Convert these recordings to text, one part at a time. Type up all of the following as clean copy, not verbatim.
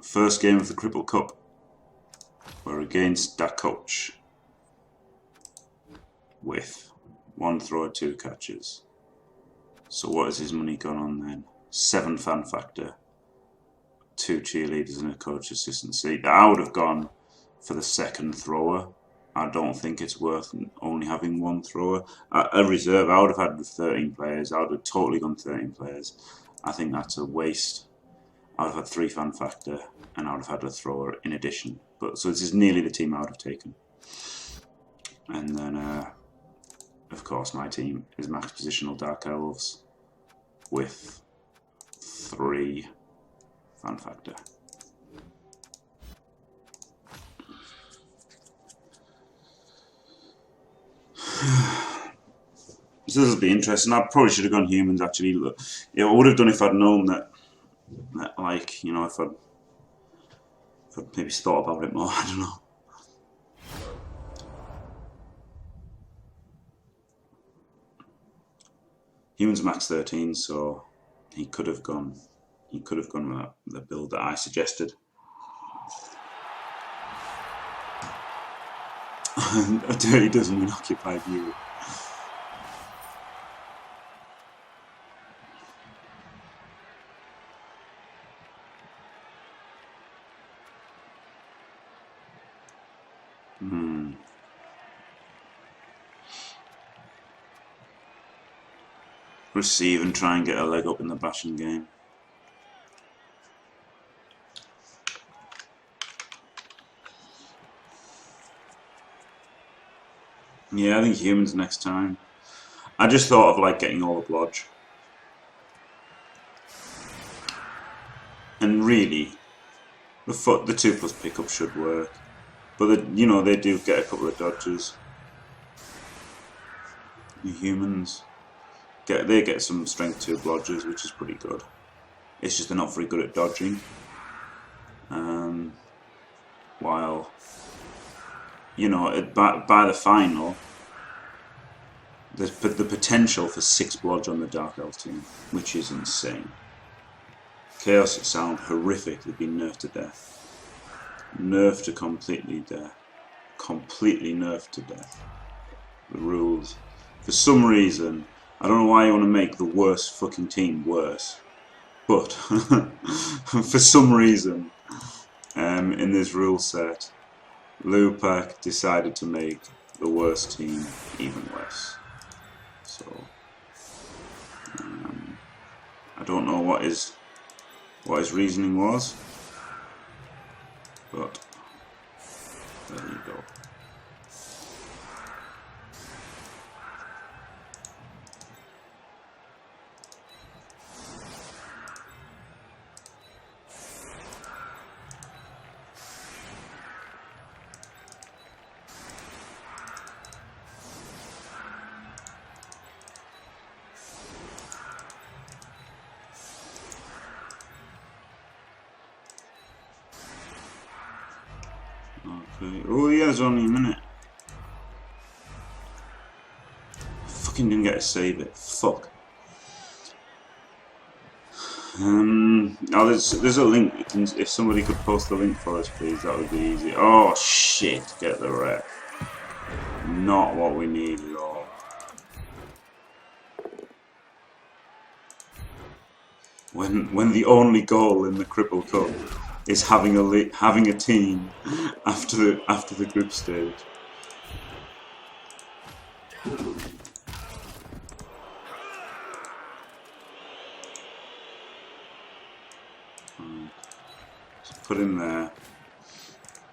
First game of the Cripple Cup. We're against that coach. With 1 thrower, 2 catches. So what has his money gone on then? 7 fan factor. 2 cheerleaders and a coach assistant. See, I would have gone for the second thrower. I don't think it's worth only having 1 thrower. A reserve, I would have had 13 players. I would have totally gone 13 players. I think that's a waste. I would have had 3 fan factor, and I would have had a thrower in addition. But so this is nearly the team I would have taken. And then, of course, my team is max positional Dark Elves with 3 fan factor. So this will be interesting. I probably should have gone humans actually. Yeah, I would have done if I'd known that like, you know, if I'd maybe thought about it more. I don't know. Humans max 13, so he could have gone. He could have gone with the build that I suggested. A dirty dozen in occupied Europe. Receive and try and get a leg up in the bashing game. Yeah, I think humans next time. I just thought of like getting all the blodge. And really, the 2+ pickup should work. But you know, they do get a couple of dodges. The humans they get some strength 2 blodges, which is pretty good. It's just they're not very good at dodging. While, you know, by the final, there's the potential for 6 blodge on the Dark Elf team, which is insane. Chaos sound horrific. They've been nerfed to death. Nerfed to completely death. Completely nerfed to death. The rules. For some reason, I don't know why you want to make the worst fucking team worse, but for some reason, in this rule set, Lupac decided to make the worst team even worse. So I don't know what his reasoning was, but there you go. Okay. Oh yeah, there's only a minute. Fucking didn't get to save it. Fuck. Oh, there's a link. If somebody could post the link for us, please, that would be easy. Oh shit! Get the rep. Not what we need at all. When the only goal in the Cripple Cup is having a team after the group stage. Just put him there,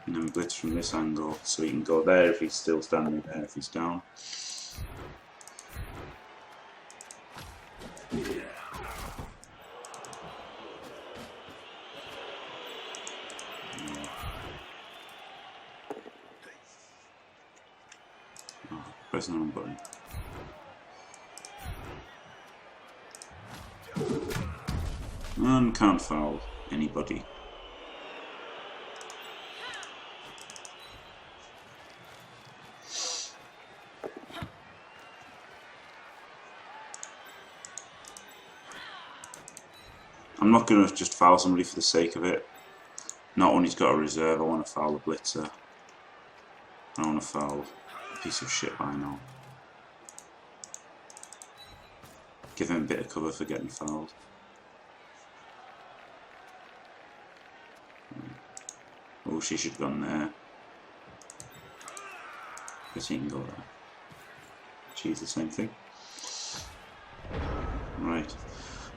and then blitz from this angle, so he can go there if he's still standing there. If he's down. Pressing the wrong button. And can't foul anybody. I'm not going to just foul somebody for the sake of it. Not when he's got a reserve. I want to foul the blitzer. I want to foul a piece of shit by now. Give him a bit of cover for getting fouled. Oh, she should have gone there. Guess he can go there. She's the same thing. Right.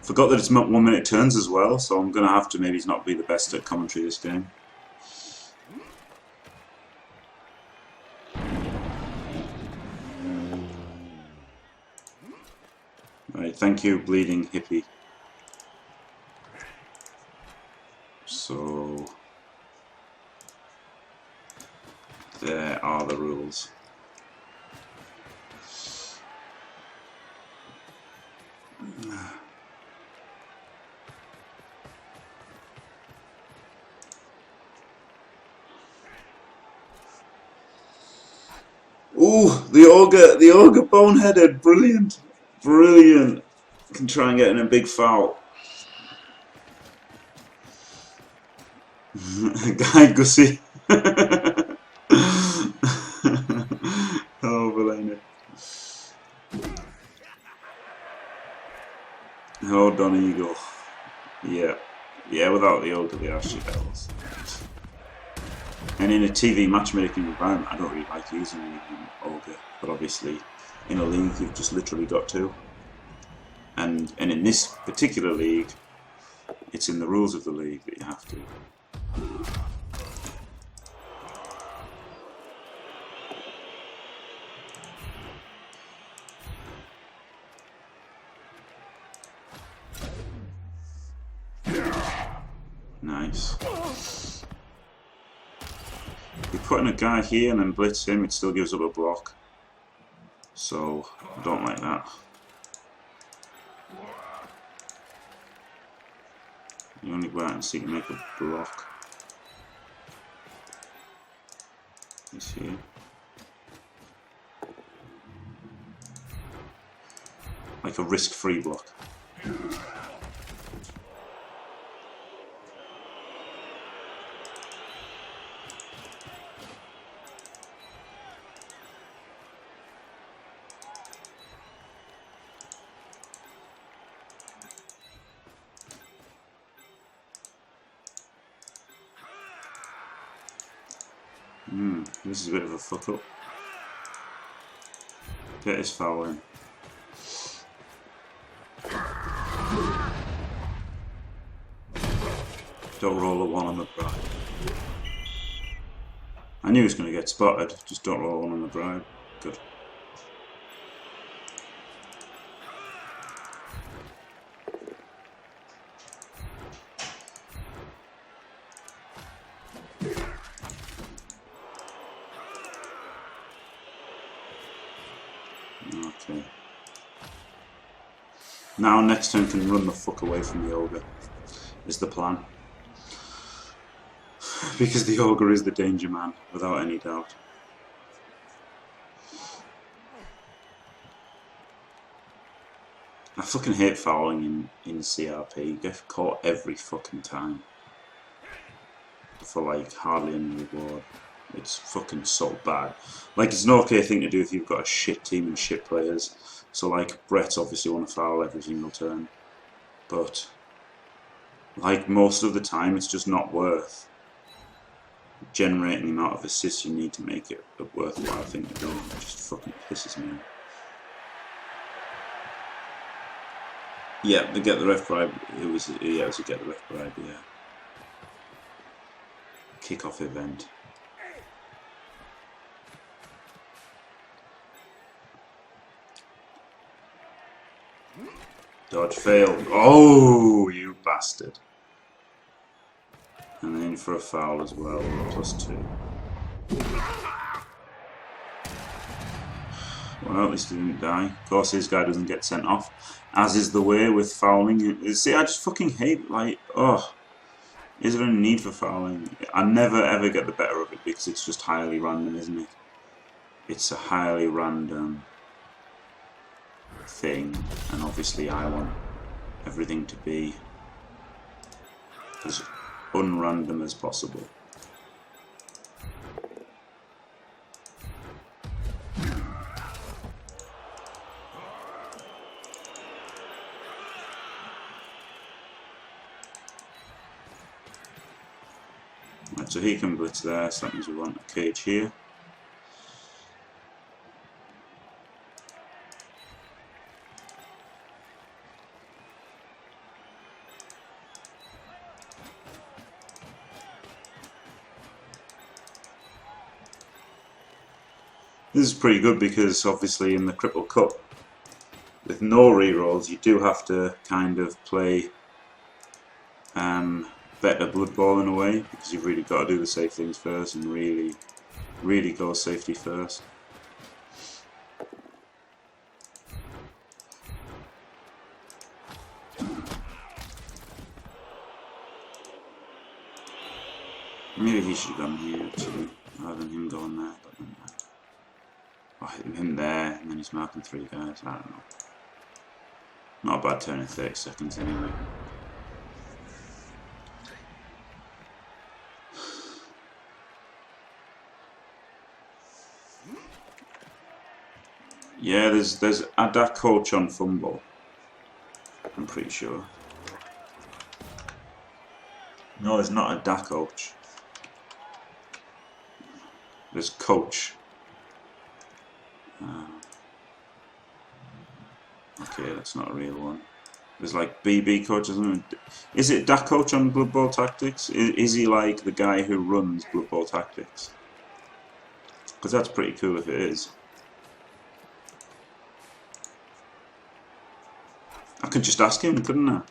Forgot that it's 1 minute turns as well, so I'm going to have to maybe not be the best at commentary this game. Right, thank you, bleeding hippie. So, there are the rules. Ooh, the ogre boneheaded, brilliant, brilliant. Can try and get in a big foul. Guy Gussie. Oh, Valena. Oh, Don Eagle. Yeah. Yeah, without the ogre, they are shit devils. And in a TV matchmaking environment, I don't really like using an ogre, but obviously in a league you've just literally got to. And in this particular league, it's in the rules of the league that you have to. Nice. If you put in a guy here and then blitz him, it still gives up a block. So, I don't like that. You only go out and see you make a block. This here. Like a risk-free block. This is a bit of a fuck up. Get his foul in. Don't roll a 1 on the bribe. I knew he was going to get spotted, just don't roll a 1 on the bribe. Good. Okay. Now next turn can run the fuck away from the ogre, is the plan. Because the ogre is the danger man, without any doubt. I fucking hate fouling in CRP. You get caught every fucking time. For like hardly any reward. It's fucking so bad. Like, it's an okay thing to do if you've got a shit team and shit players. So like, Brett's obviously want to foul every single turn. But like most of the time, it's just not worth generating the amount of assists you need to make it a worthwhile thing to do. It just fucking pisses me off. Yeah, the get the ref bribe. It was a get the ref bribe. Yeah. Kickoff event. Dodge failed. Oh, you bastard. And then for a foul as well, +2. Well, at least he didn't die. Of course, his guy doesn't get sent off, as is the way with fouling. See, I just fucking hate, like, oh, is there any need for fouling? I never ever get the better of it because it's just highly random, isn't it? It's a highly random thing, and obviously I want everything to be as unrandom as possible. Right, so he can blitz there, so that means we want a cage here. This is pretty good because obviously in the Cripple Cup, with no rerolls, you do have to kind of play better Bloodbowl in a way, because you've really got to do the safe things first and really go safety first. Maybe he should have gone here actually, rather than him going there, but never mind. Oh, him there, and then he's marking 3 guys, I don't know. Not a bad turn in 30 seconds anyway. Yeah, there's a DAC coach on Fumble, I'm pretty sure. No, there's not a DAC coach. There's coach. Okay, that's not a real one. There's like BB coach or something. Is it DAC coach on Bloodbowl Tactics? Is he like the guy who runs Bloodbowl Tactics? Because that's pretty cool if it is. I could just ask him, couldn't I?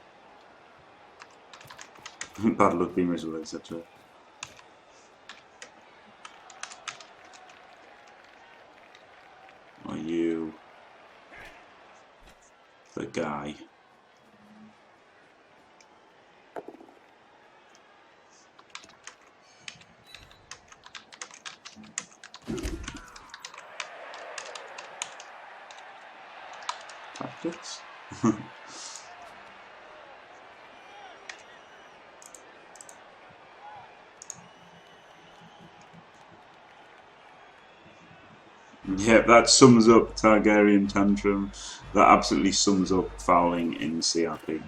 Bad luck beamers will, etc. Are you the guy? Tactics? Yeah, that sums up Targaryen Tantrum. That absolutely sums up fouling in CRP.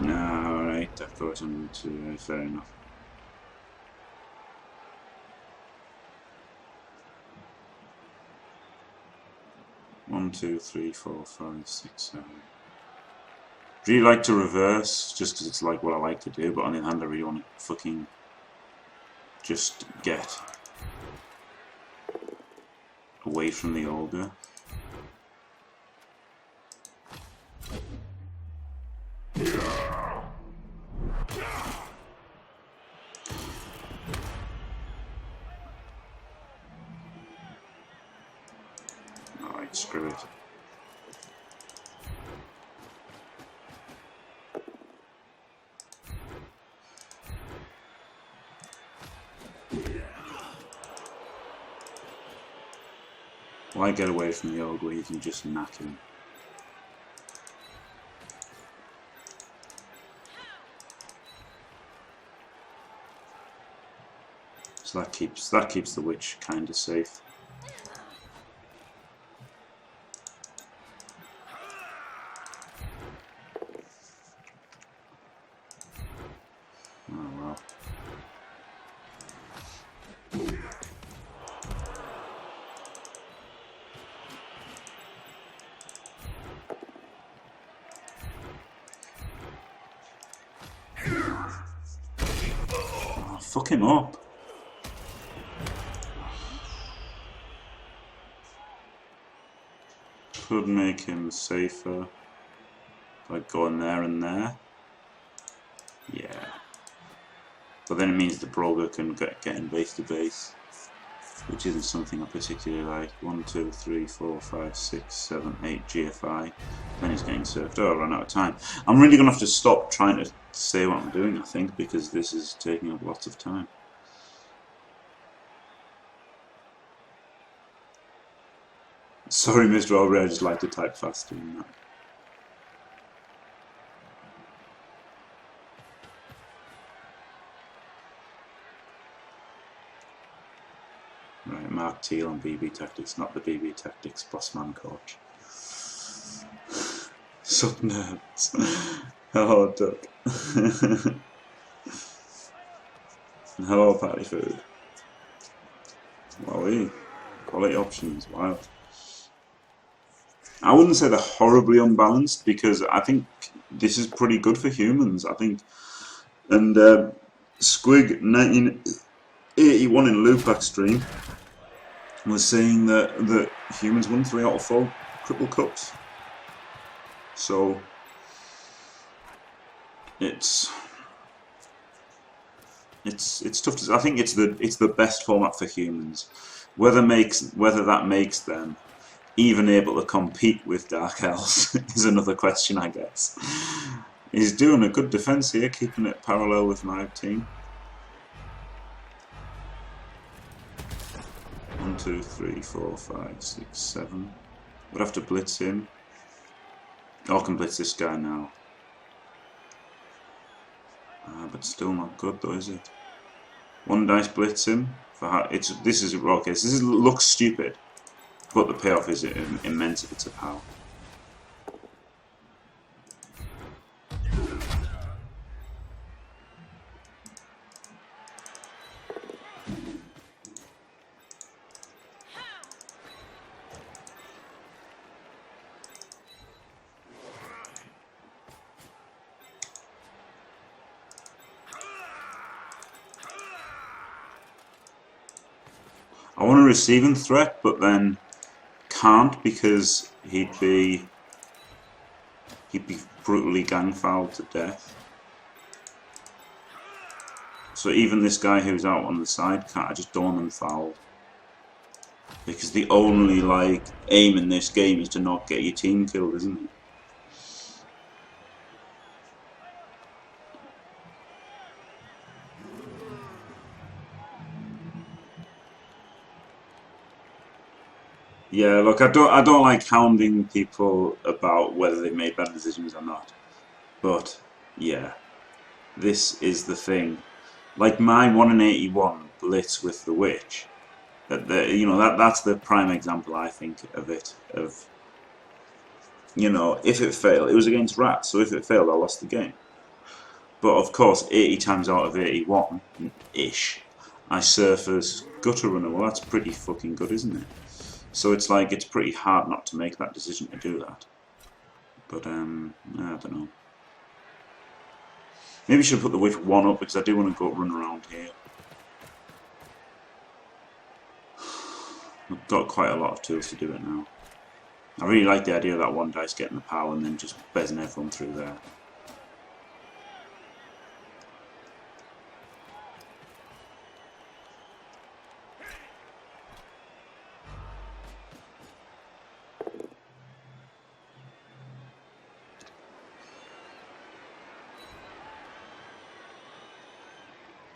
No, alright, that goes on to fair enough. One, 2, 3, 4, 5, 6, 7. Really like to reverse, just because it's like what I like to do, but on the other hand I really want to fucking just get away from the ogre. Alright, screw it. Why get away from the ogre where you can just knack him? So that keeps the witch kinda safe. Oh well. Oh, fuck him up. Could make him safer by going there and there. Yeah. But then it means the Broga can get in base to base, which isn't something I particularly like. 1, 2, 3, 4, 5, 6, 7, 8 GFI. Then he's getting surfed. Oh, I ran out of time. I'm really going to have to stop trying to say what I'm doing, I think, because this is taking up lots of time. Sorry, Mr. Aubrey, I just like to type faster than that. Right, Mark Teal on BB Tactics, not the BB Tactics Bossman coach. Sup nerds. Hello, Duck. Hello, Party Food. Wowie. Quality options, wild. I wouldn't say they're horribly unbalanced because I think this is pretty good for humans. I think, and Squig 1981 in Lupac stream was saying that humans won 3 out of 4 Cripple Cups. So it's tough to. I think it's the best format for humans. Whether that makes them even able to compete with Dark Elves is another question, I guess. He's doing a good defense here, keeping it parallel with my team. 1, 2, 3, 4, 5, 6, 7. Would have to blitz him. I can blitz this guy now. But still not good though, is it? 1 dice blitz him. This looks stupid, but the payoff is immense if it's a POW. I want a receiving threat, but then can't because he'd be brutally gang fouled to death. So even this guy who's out on the side I just don't want him fouled. Because the only aim in this game is to not get your team killed, isn't it? Yeah, look, I don't like hounding people about whether they made bad decisions or not. But yeah, this is the thing. Like my 1 in 81 blitz with the witch. That's the prime example I think of it. If it failed, it was against rats, so if it failed, I lost the game. But of course, 80 times out of 81-ish, I surface gutter runner. Well, that's pretty fucking good, isn't it? So it's pretty hard not to make that decision to do that. But I don't know. Maybe I should put the witch 1 up because I do want to go run around here. I've got quite a lot of tools to do it now. I really like the idea of that 1 dice getting the power and then just bezzing everyone through there.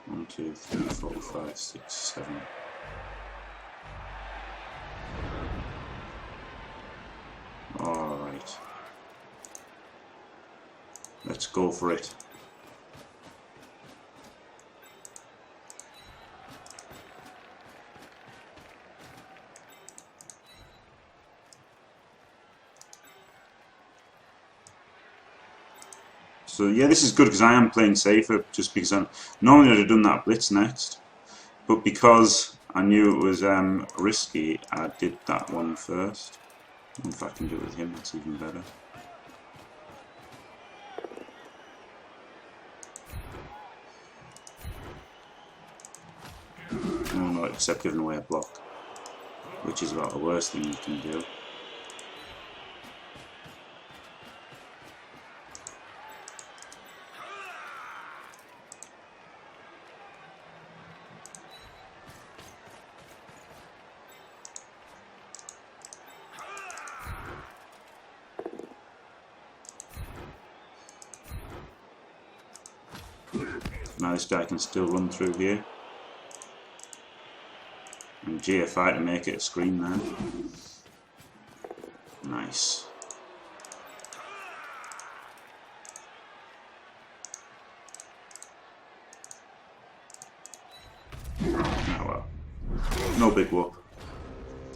One, 2, 3, 4, 5, 6, 7. Alright. Let's go for it. So yeah, this is good because I am playing safer just because normally I'd have done that blitz next. But because I knew it was risky, I did that one first. If I can do it with him, that's even better. No, not except giving away a block, which is about the worst thing you can do. Now this guy can still run through here. And GFI to make it a screen there. Nice. Oh well. No big whoop.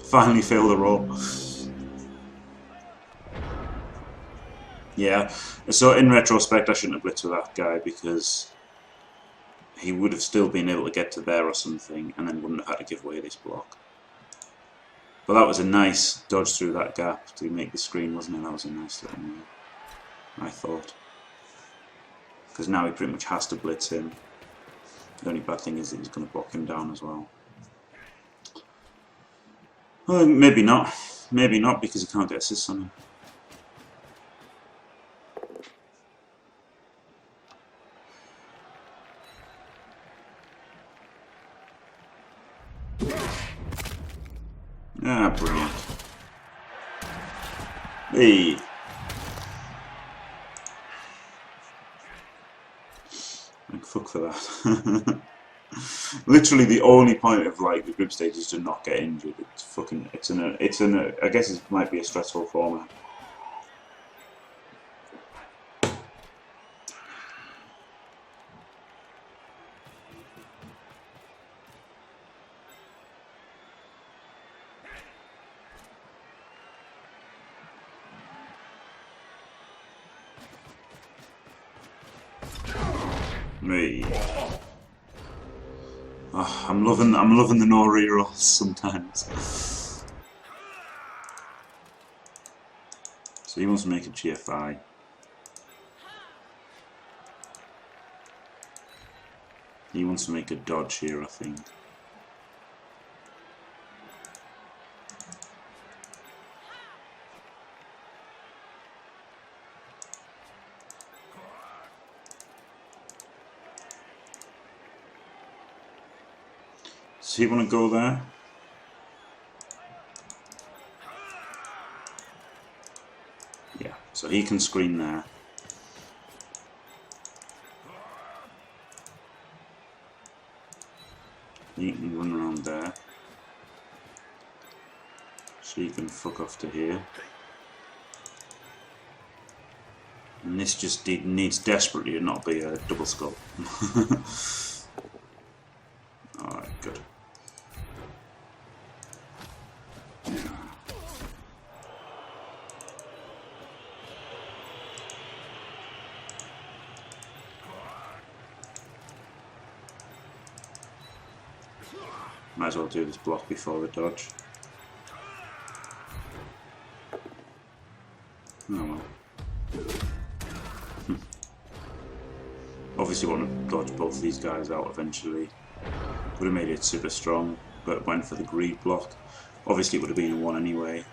Finally failed the roll. Yeah, so in retrospect I shouldn't have blitzed with that guy because he would have still been able to get to there or something and then wouldn't have had to give away this block. But that was a nice dodge through that gap to make the screen, wasn't it? That was a nice little move, I thought. Because now he pretty much has to blitz him. The only bad thing is that he's going to block him down as well. Well, maybe not. Maybe not because he can't get assists on him. Ah, brilliant. Hey. Like, fuck for that. Literally the only point of like the group stage is to not get injured. It's fucking, I guess it might be a stressful format. Me. Oh, I'm loving the no rerolls sometimes. So he wants to make a GFI. He wants to make a dodge here, I think. Does he want to go there? Yeah, so he can screen there. He can run around there. So he can fuck off to here. And this just needs desperately to not be a double skull. Alright, good. Might as well do this block before the dodge. Oh well. Obviously want to dodge both these guys out eventually. Would have made it super strong, but went for the greed block. Obviously it would have been a 1 anyway,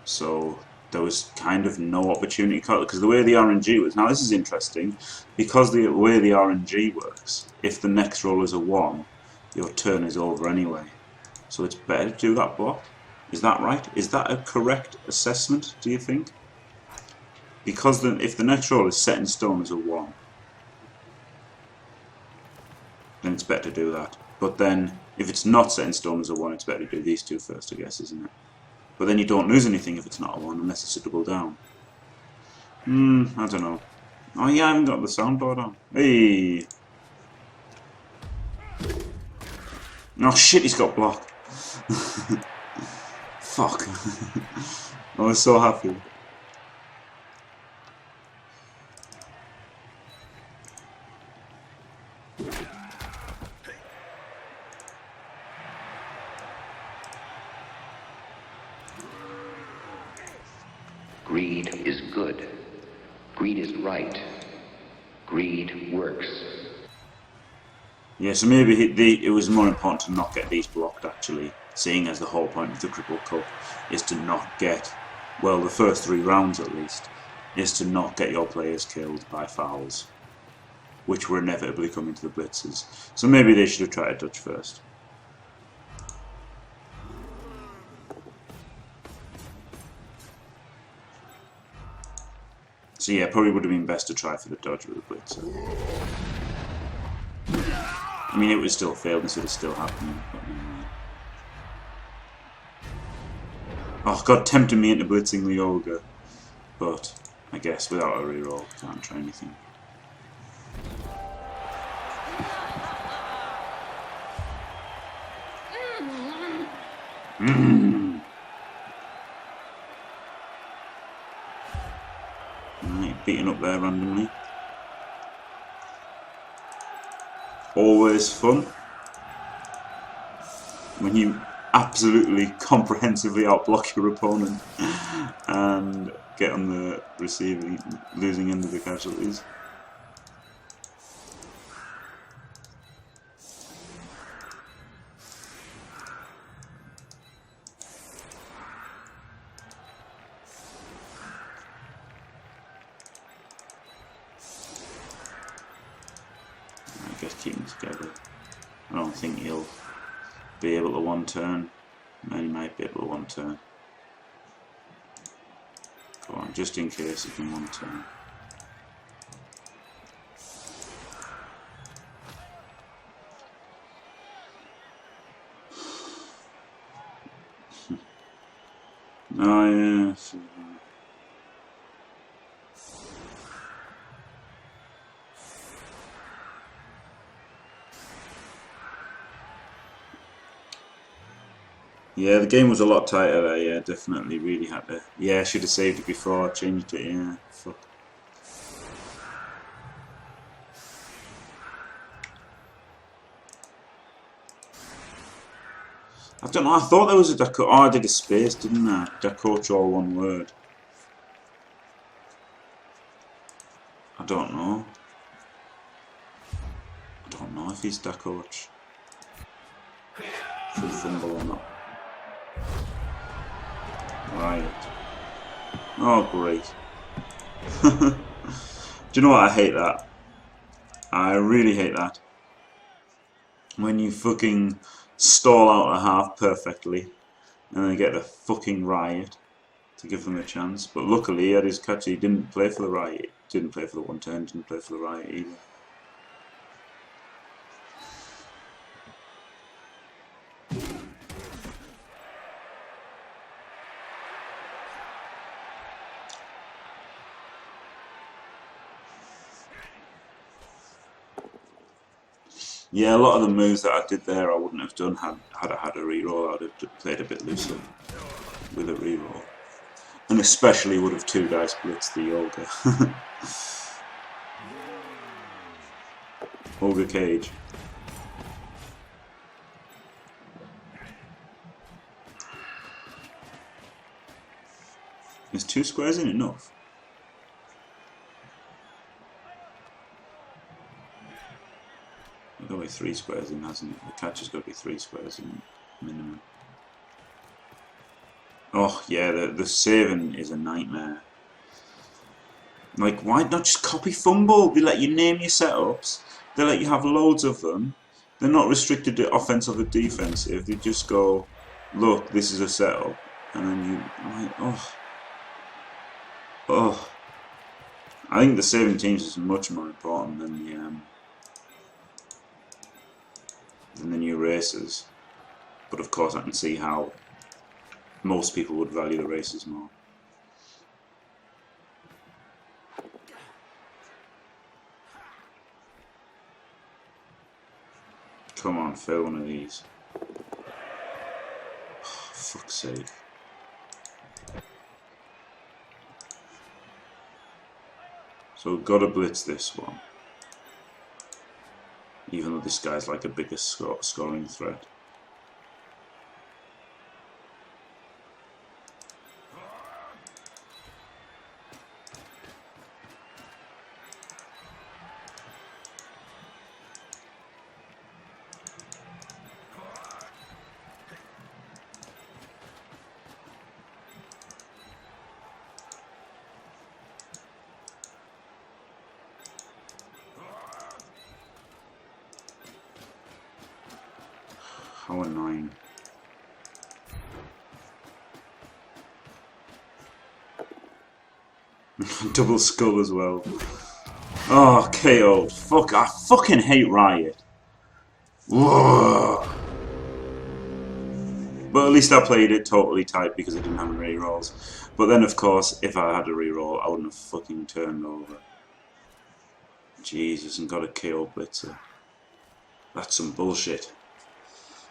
so there was kind of no opportunity because the way the RNG was. Now this is interesting, because the way the RNG works, if the next roll is a 1, your turn is over anyway. So it's better to do that block. Is that right? Is that a correct assessment, do you think? Because if the next roll is set in stone as a 1, then it's better to do that. But then, if it's not set in stone as a 1, it's better to do these two first, I guess, isn't it? But then you don't lose anything if it's not a 1, unless it's a double down. I don't know. Oh yeah, I haven't got the soundboard on. Hey! Oh shit, he's got block. Fuck. I was so happy. Greed is good. Greed is right. Greed works. Yeah, so maybe it was more important to not get these blocked, actually, seeing as the whole point of the Cripple Cup is to not get, well, the first 3 rounds at least, is to not get your players killed by fouls, which were inevitably coming to the blitzers. So maybe they should have tried to dodge first. So yeah, probably would have been best to try for the dodge with the blitzer. I mean, it would still failed, this would have still happened. But, oh god, tempting me into blitzing the Olga. But I guess without a reroll, can't try anything. Right, beating up there randomly. Always fun when you absolutely comprehensively outblock your opponent and get on the losing end of the casualties. I guess keep them together. I don't think he'll be able to one turn. He might be able to one turn. Go on, just in case he can one turn. Oh yeah. Yeah, the game was a lot tighter there, yeah, definitely, really had to. Yeah, I should have saved it before I changed it, yeah, fuck. I don't know, I thought there was a Dakocho, oh I did a space, didn't I? Dakocho, all one word. I don't know. I don't know if he's Dakocho. Should fumble or not. Right. Oh, great. Do you know what? I hate that. I really hate that. When you fucking stall out a half perfectly and then get the fucking riot to give them a chance. But luckily he had his catch. He didn't play for the riot. Didn't play for the one turn. Didn't play for the riot either. Yeah, a lot of the moves that I did there I wouldn't have done had I had a reroll. I would have played a bit looser with a reroll. And especially would have two dice blitzed the Olga. Olga Cage. Is 2 squares in enough? There's got to be 3 squares in, hasn't it? The catch has got to be 3 squares in minimum. Oh yeah, the saving is a nightmare. Like, why not just copy fumble? They let you name your setups. They let you have loads of them. They're not restricted to offensive or defensive. They just go, look, this is a setup, and then you, like, oh. I think the saving teams is much more important than the new races. But of course, I can see how most people would value the races more. Come on, fail one of these. Oh, fuck's sake. So we've got to blitz this one. Even though this guy's like a bigger scoring threat. How annoying. Double skull as well. Oh, KO'd. Fuck, I fucking hate Riot. Whoa. But at least I played it totally tight because I didn't have any rerolls. But then, of course, if I had a reroll, I wouldn't have fucking turned over. Jesus, and got a KO Blitzer. That's some bullshit.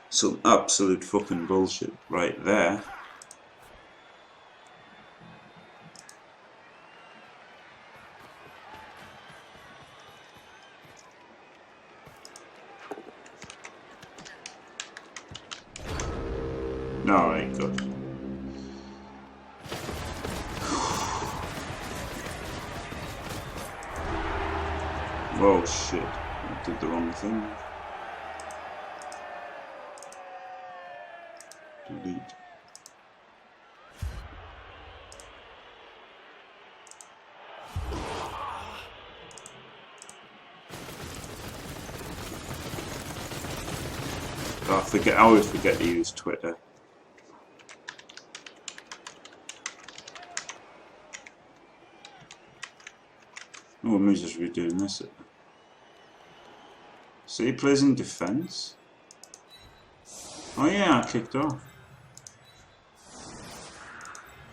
Some absolute fucking bullshit right there. Alright, good. Oh shit, I did the wrong thing. Delete. I always forget to use Twitter. Oh, let me just redoing this. So he plays in defense? Oh yeah, I kicked off.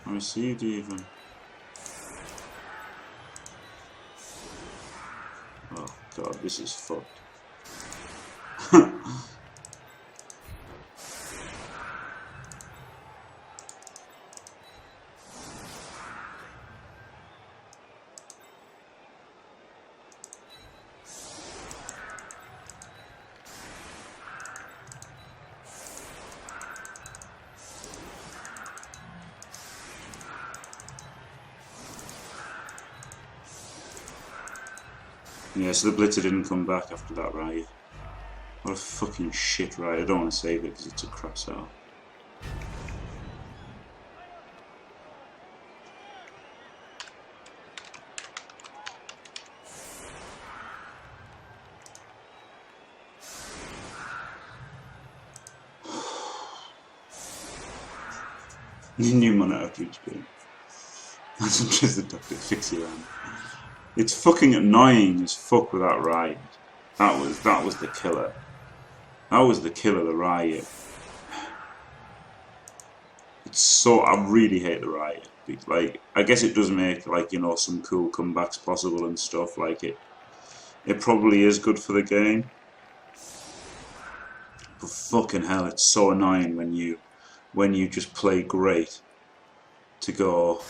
I received even. Oh god, this is fucked. Yeah, so the Blitzer didn't come back after that riot. What a fucking shit riot. I don't want to save it because it's a crap style. New mana outreach game. That's interesting to fix you around. It's fucking annoying as fuck with that riot. That was the killer. That was the killer, the riot. It's so, I really hate the riot. Like, I guess it does make, like, you know, some cool comebacks possible and stuff. Like, it probably is good for the game. But fucking hell, it's so annoying when you just play great to go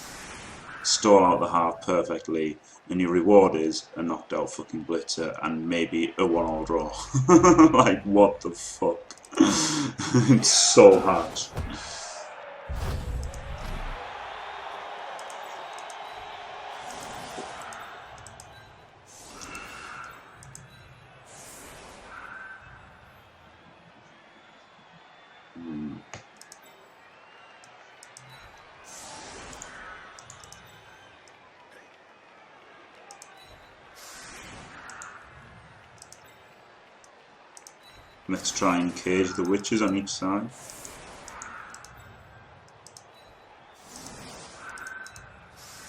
stall out the half perfectly, and your reward is a knocked out fucking Blitzer and maybe a 1-all draw. Like, what the fuck? It's so harsh. Let's try and cage the witches on each side.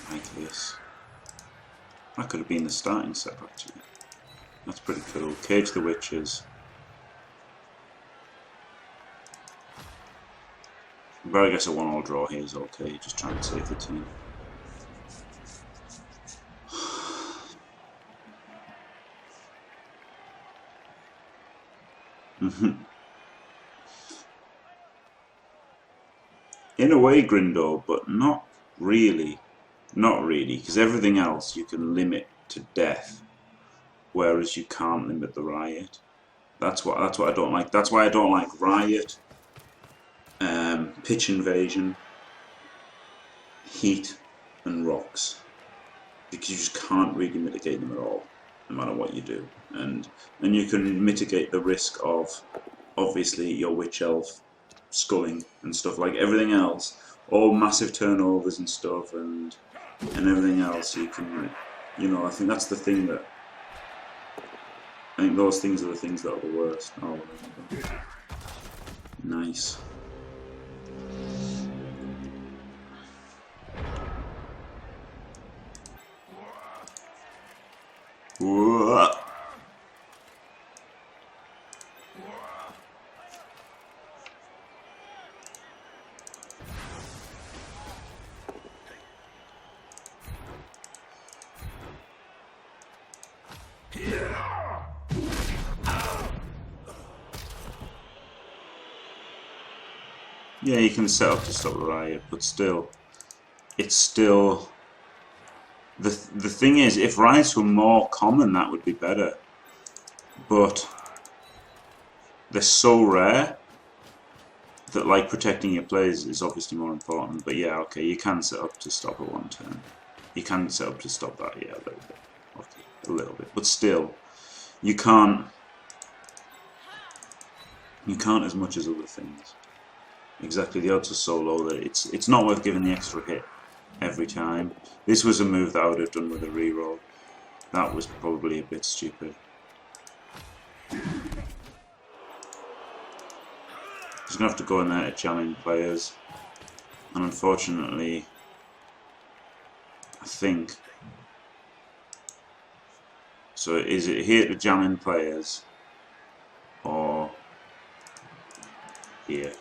Like this. That could have been the starting set actually. That's pretty cool. Cage the witches. But I guess a 1-all draw here is okay, just trying to save the team. In a way, Grindo, but not really. Not really, because everything else you can limit to death, whereas you can't limit the riot. That's what I don't like. That's why I don't like riot, pitch invasion, heat, and rocks, because you just can't really mitigate them at all, no matter what you do. And you can mitigate the risk of obviously your witch elf sculling and stuff. Like everything else, all massive turnovers and stuff, and everything else you can, you know, I think that's the thing that, I think those things are the things that are the worst. Oh, nice. Whoa. Yeah, you can set up to stop the riot, but still, it's still... The thing is, if riots were more common, that would be better. But they're so rare that, like, protecting your players is obviously more important. But yeah, okay, you can set up to stop it 1 turn. You can set up to stop that, yeah, a little bit. Okay, a little bit. But still, you can't as much as other things. Exactly, the odds are so low that it's not worth giving the extra hit every time. This was a move that I would have done with a reroll. That was probably a bit stupid. Just gonna have to go in there to challenge players, and unfortunately, I think so. Is it here to jam in players, or here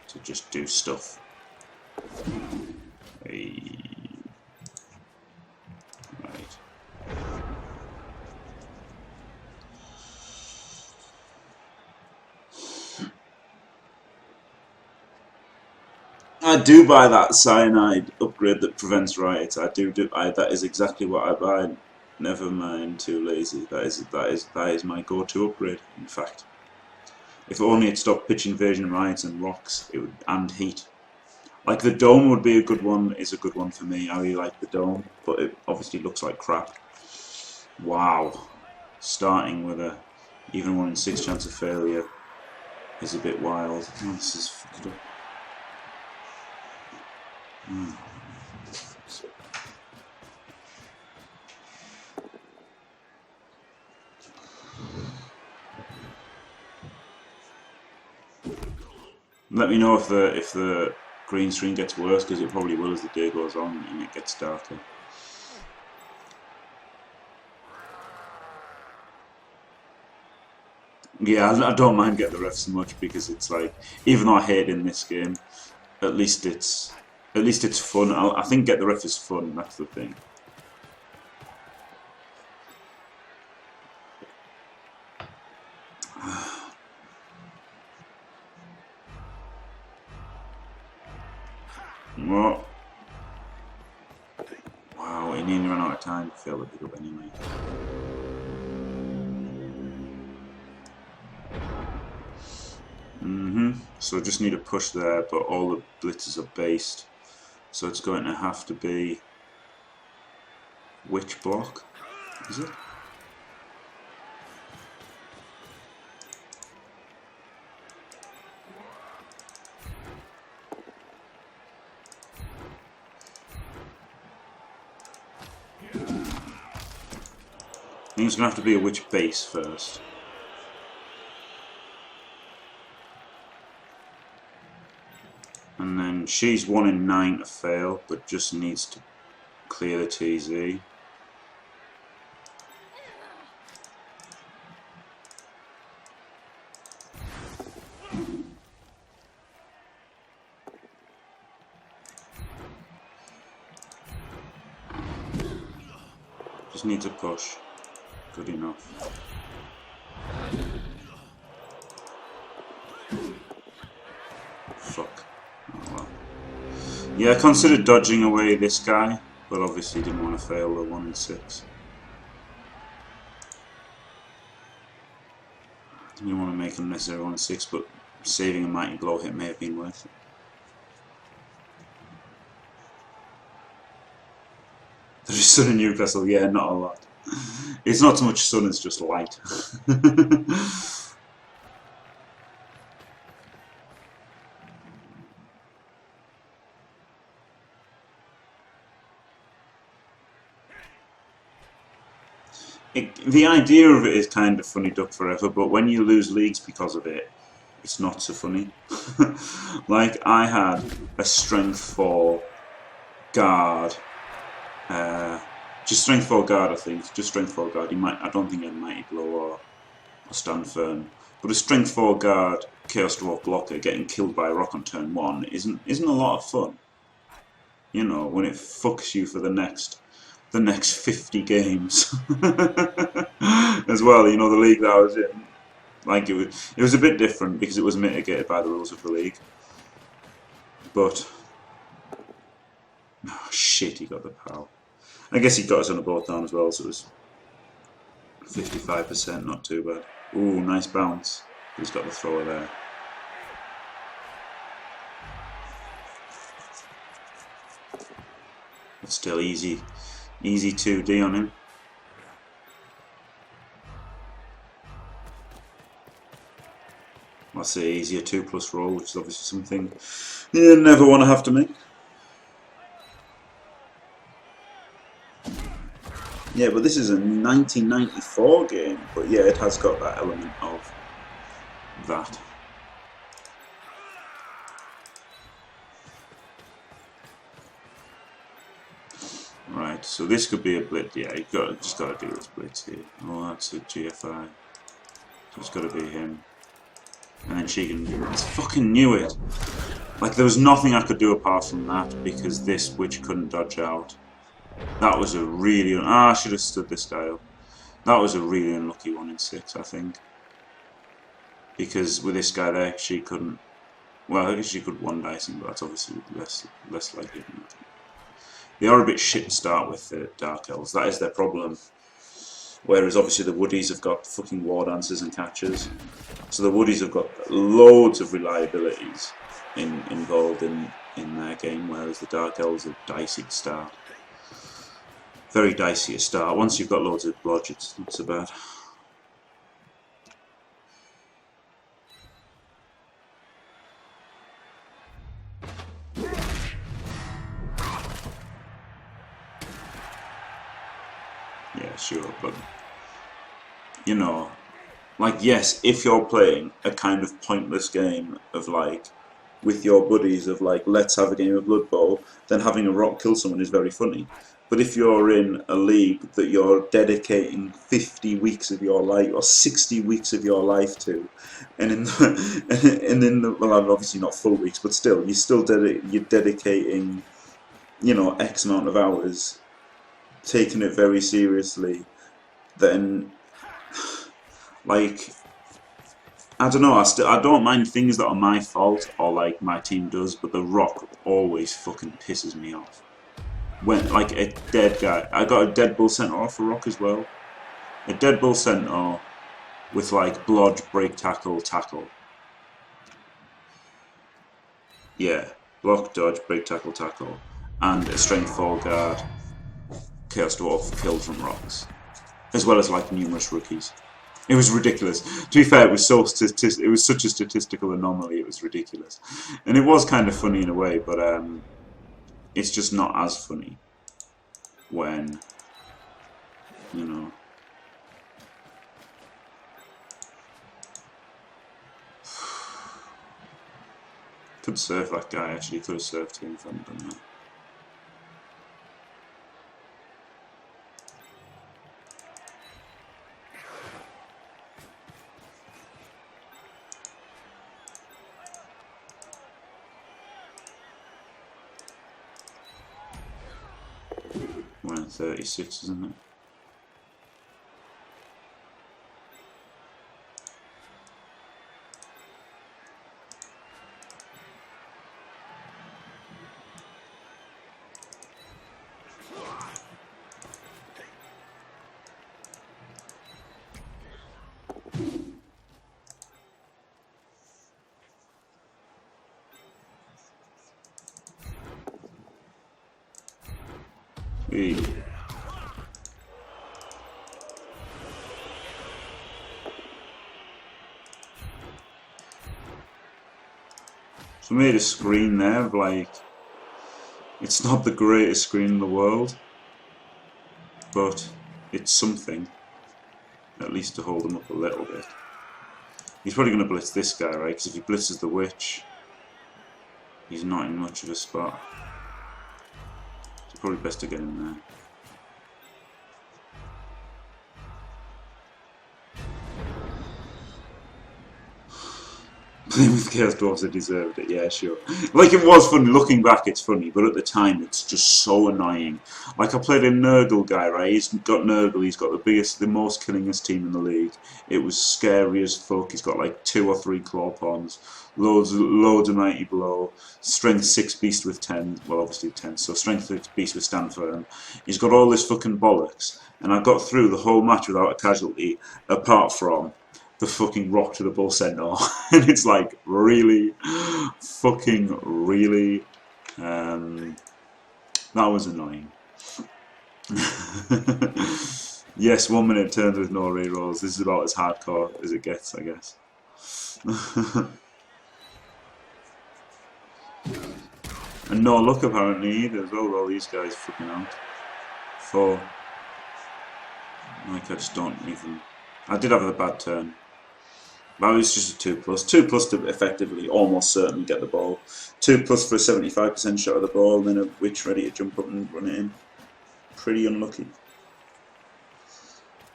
to just do stuff? Right. I do buy that cyanide upgrade that prevents riots. I do. That is exactly what I buy. Never mind, too lazy. That is my go-to upgrade. In fact, if only it stopped pitch invasion, riots, and rocks, it would, and heat. Like the dome would be a good one. Is a good one for me. I really like the dome, but it obviously looks like crap. Wow, starting with a even 1 in 6 chance of failure is a bit wild. Oh, this is fucked up. Let me know if the green screen gets worse, because it probably will as the day goes on and it gets darker. Yeah, I don't mind getting the refs so much, because it's like, even though I hate in this game, at least it's fun. I think get the ref is fun. That's the thing. What? Wow, he nearly ran out of time to fail the pickup anyway. So I just need a push there, but all the blitzes are based. So it's going to have to be which block? Is it? I think it's going to have to be a witch base first. And then she's 1 in 9 to fail, but just needs to clear the TZ. Just needs a push. Good enough. Fuck. Oh, well. Yeah, I considered dodging away this guy, but obviously didn't want to fail the 1 in 6. Didn't want to make unnecessary 1 in 6, but saving a mighty blow hit may have been worth it. There's sun in Newcastle, yeah, not a lot. It's not so much sun, it's just light. The idea of it is kind of funny duck forever, but when you lose leagues because of it, it's not so funny. Like, I had a strength 4 guard. Just strength 4 guard, I think. Just strength 4 guard. I don't think he had mighty blow or stand firm. But a strength 4 guard chaos dwarf blocker getting killed by a rock on turn 1 isn't a lot of fun. You know, when it fucks you for the next the next 50 games as well. You know, the league that I was in, like it was a bit different because it was mitigated by the rules of the league. But oh shit, he got the POW. I guess he got us on a board down as well, so it was 55%, not too bad. Ooh, nice bounce. He's got the thrower there. But still easy 2D on him. I'll say easier 2+ roll, which is obviously something you never want to have to make. Yeah, but this is a 1994 game, but yeah, it has got that element of that. Right, so this could be a blitz. Yeah, you just got to do this blitz here. Oh, that's a GFI. So it's got to be him. And then she can. I fucking knew it. Like there was nothing I could do apart from that because this witch couldn't dodge out. That was a really... I should have stood this guy up. That was a really unlucky 1 in 6, I think. Because with this guy there, she couldn't... Well, I guess she could 1-dice him, but that's obviously less likely than that. They are a bit shit to start with, the Dark Elves. That is their problem. Whereas obviously the Woodies have got fucking War Dancers and Catchers. So the Woodies have got loads of reliabilities involved in their game, whereas the Dark Elves are dicey to start. Very dicey to start. Once you've got loads of blodge, it's not so bad. Yeah, sure, but you know, like yes, if you're playing a kind of pointless game of like with your buddies of like let's have a game of Bloodbowl, then having a rock kill someone is very funny. But if you're in a league that you're dedicating 50 weeks of your life or 60 weeks of your life to, and in the well, obviously not full weeks, but still, you're dedicating, you know, X amount of hours, taking it very seriously, then like I don't know. I don't mind things that are my fault or like my team does, but the rock always fucking pisses me off. When like a dead guy, I got a dead bull centaur off a rock as well. A dead bull centaur with like blodge, break, tackle. Yeah, block, dodge, break, tackle, and a strength 4 guard, chaos dwarf killed from rocks, as well as like numerous rookies. It was ridiculous. To be fair, it was such a statistical anomaly. It was ridiculous, and it was kind of funny in a way, but it's just not as funny when, you know, could serve that guy actually. Could have served him if I hadn't done that. We're at 36, isn't it? Hey. So I made a screen there of like, it's not the greatest screen in the world, but it's something, at least to hold him up a little bit. He's probably going to blitz this guy, right? Because if he blitzes the witch, he's not in much of a spot. So probably best to get him there. Playing with Chaos Dwarfs, I deserved it, yeah, sure. Like, it was funny, looking back it's funny, but at the time it's just so annoying. Like, I played a Nurgle guy, right? He's got Nurgle, he's got the most killingest team in the league. It was scary as fuck. He's got like 2 or 3 claw pawns, loads of mighty blow, strength 6 beast with 10, well obviously 10, so strength 6 beast with stand firm. He's got all this fucking bollocks, and I got through the whole match without a casualty, apart from the fucking rock to the bull centaur. And it's like, really? Fucking really? That was annoying. Yes, 1 minute turns with no rerolls. This is about as hardcore as it gets, I guess. And no luck apparently either as well, all these guys fucking out. 4. Like, I just don't even... I did have a bad turn. That was just a 2+. 2+ to effectively almost certainly get the ball. 2+ for a 75% shot of the ball, and then a witch ready to jump up and run it in. Pretty unlucky.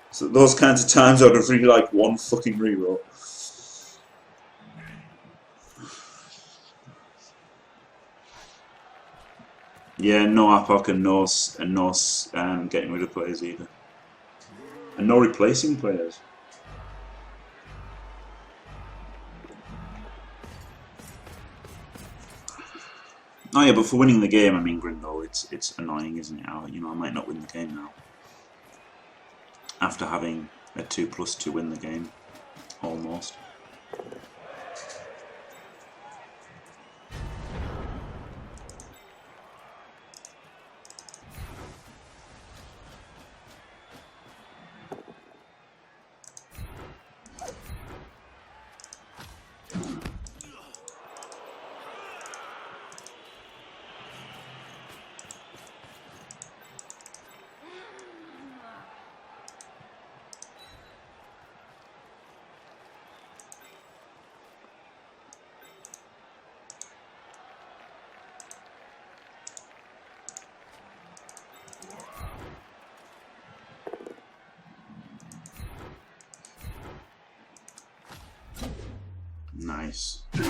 So those kinds of times I would have really liked 1 fucking reroll. Yeah, no APOC and no getting rid of players either. And no replacing players. Oh yeah, but for winning the game, I mean, Grindel, it's annoying, isn't it? You know, I might not win the game now. After having a 2+ to win the game, almost. Nice. Good.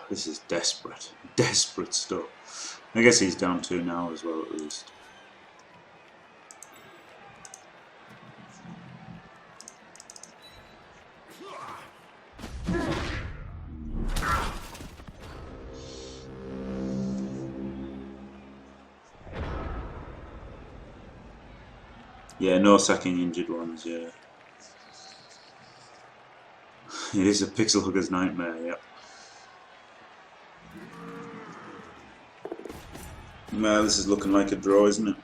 This is desperate. Desperate stuff. I guess he's down 2 now as well, at least. Yeah, no sacking injured ones, yeah. It is a pixel hugger's nightmare, yep. Well, this is looking like a draw, isn't it?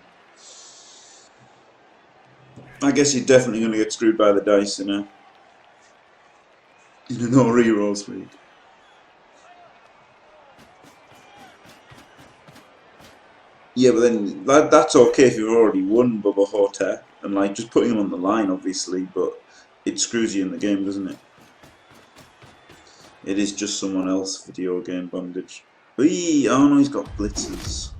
I guess you're definitely going to get screwed by the dice in a no rerolls week. Yeah, but then that's okay if you've already won Bubba Hotep, and like just putting him on the line, obviously, but it screws you in the game, doesn't it? It is just someone else video game bondage. Eee, oh no, he's got blitzers.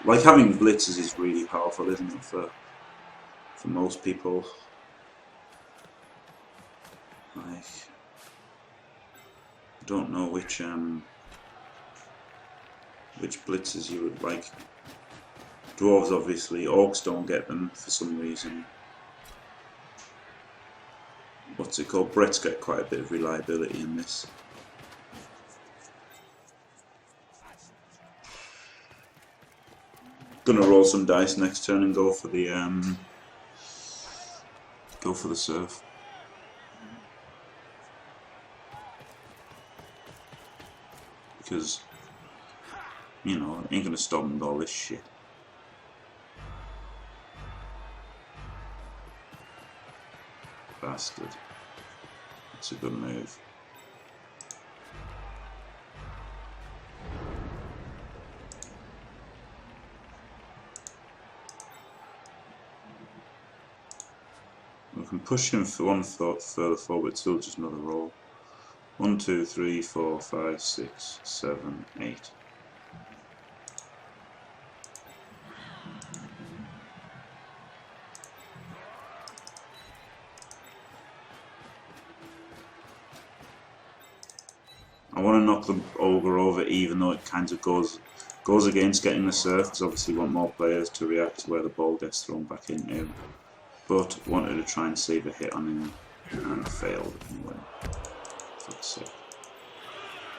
Like having blitzers is really powerful, isn't it, for most people? Like, I don't know which blitzers you would like. Dwarves obviously, orcs don't get them for some reason. What's it called? Brett's got quite a bit of reliability in this. Gonna roll some dice next turn and go for the surf. Because, you know, ain't gonna stop him with all this shit. Bastard. That's a good move. We can push him for one thought further forward, still just another roll. 1, 2, 3, 4, 5, 6, 7, 8. I want to knock the ogre over, even though it kind of goes against getting the surf, because obviously you want more players to react to where the ball gets thrown back into. But wanted to try and save a hit on him, and failed anyway. Fuck's sake.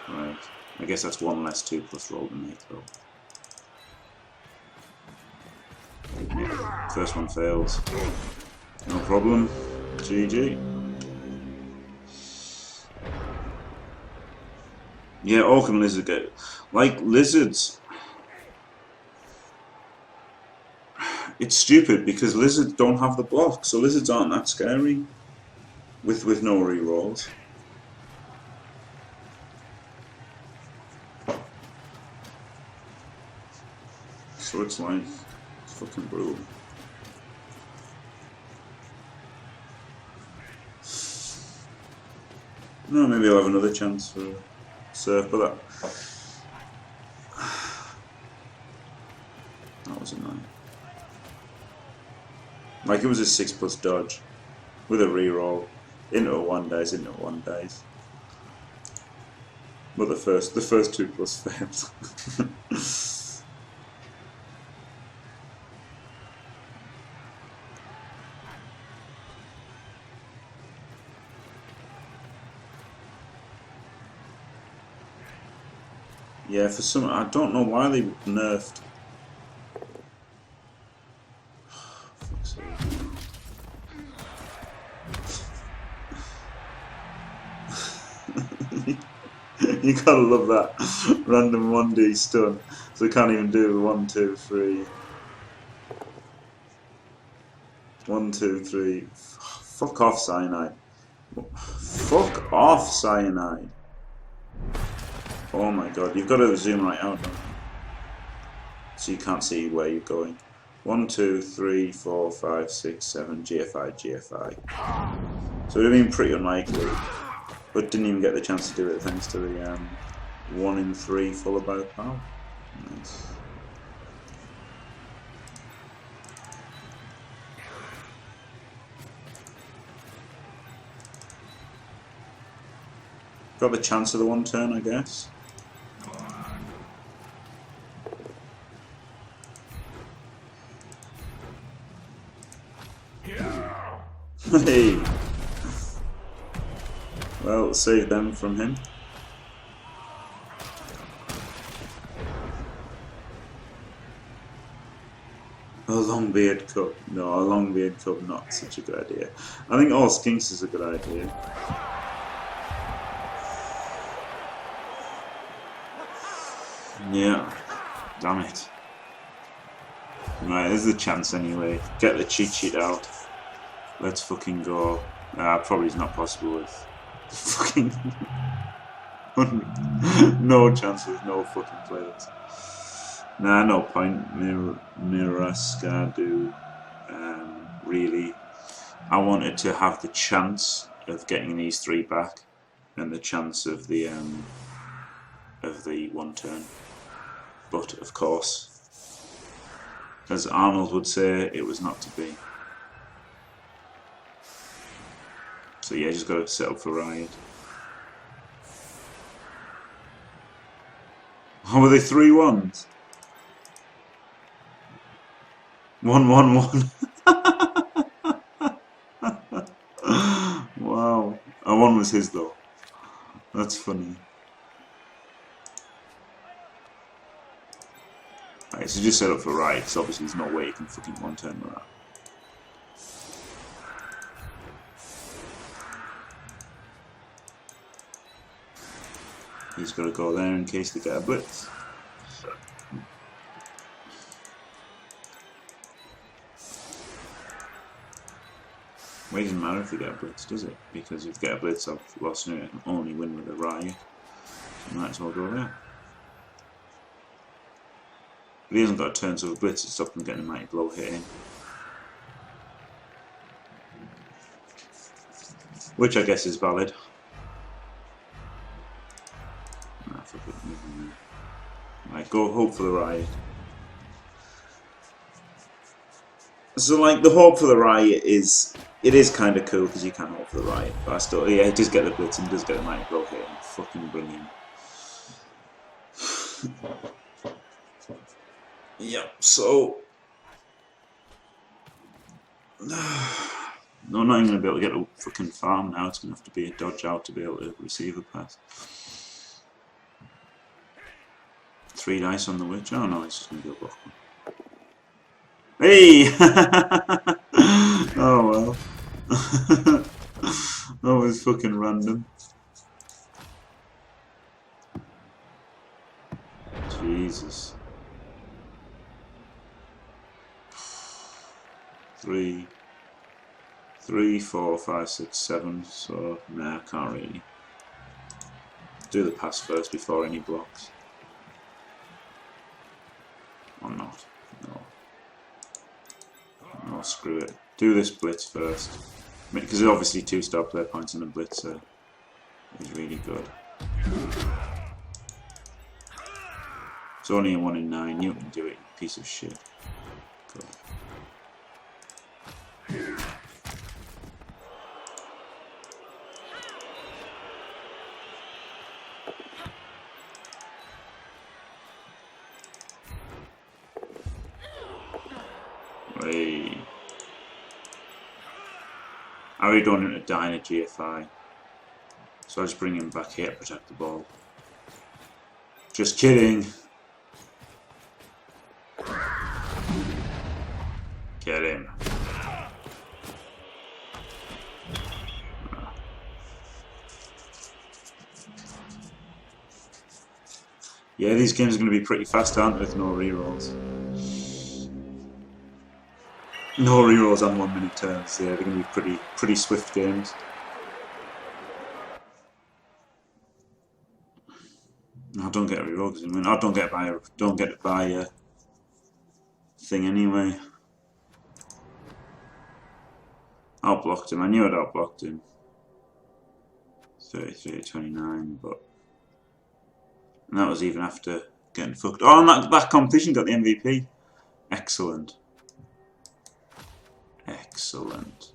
Right, I guess that's one less 2+ roll to make though. Yeah. First one fails. No problem. GG. Yeah, Orc and Lizard get... Like, lizards... It's stupid because lizards don't have the block, so lizards aren't that scary. With no rerolls. So it's like... It's fucking brutal. No, maybe I'll have another chance for surf, but that was annoying. Like, it was a 6+ dodge with a reroll into a 1 dice, into a 1 dice. But the first 2+ failed. Yeah, for some, I don't know why they nerfed. Fuck's sake. You gotta love that random 1D stun. So they can't even do 1, 2, 3. 1, 2, 3. Fuck off, Cyanide. Fuck off, Cyanide. Oh my god, you've got to zoom right out, don't you? So you can't see where you're going. 1, 2, 3, 4, 5, 6, 7, GFI, GFI. So it would have been pretty unlikely, but didn't even get the chance to do it thanks to the 1 in 3 followed by the power. Nice. Got the chance of the 1 turn, I guess. Hey! Well, save them from him. A long beard cup. No, a long beard cup, not such a good idea. I think all skinks is a good idea. Yeah. Damn it. Right, there's the chance anyway. Get the cheat sheet out. Let's fucking go. Probably is not possible with fucking no chance with no fucking players. Nah, no point. Miraskadu. Really, I wanted to have the chance of getting these 3 back, and the chance of the 1 turn. But of course, as Arnold would say, it was not to be. So yeah, just got to set up for Riot. Oh, were they 3 1s? 1 1 1. Wow. Oh, 1 was his though. That's funny. Right, so just set up for Riot, because obviously there's no way you can fucking 1 turn with that. He's got to go there in case they get a blitz. Well, it doesn't matter if they get a blitz, does it? Because if they get a blitz, I've lost it and only win with a Riot. So might as well go there. But he hasn't got a turn, so the blitz to stop him getting a mighty blow hit in. Which I guess is valid. Nah, fuck it, right, go hope for the riot. So like the hope for the riot is kind of cool because you can hope for the riot, but I still it does get the blitz and does get the mighty blow here. Fucking brilliant. Yep. So no, I'm not even gonna be able to get a fucking farm now. It's gonna have to be a dodge out to be able to receive a pass. 3 dice on the witch. Oh no, it's just gonna be a block one. Hey! Oh well. That was fucking random. Jesus. 3, 4, 5, 6, 7. So nah, I can't really do the pass first before any blocks. Or not. No. No, screw it. Do this blitz first. Because there's obviously 2-star player points and a blitzer is really good. It's only a 1 in 9. You can do it, you piece of shit. Good. Hey. I already don't want him to die in a GFI. So I just bring him back here to protect the ball. Just kidding. Get him. Yeah, these games are going to be pretty fast, aren't they, with no rerolls? No rerolls on 1 minute turns. Yeah, they're going to be pretty swift games. I don't get a reroll because I don't get it by a thing anyway. Outblocked him. I knew I'd outblocked him. 33 to 29, but and that was even after getting fucked. Oh, and that competition got the MVP. Excellent. Excellent.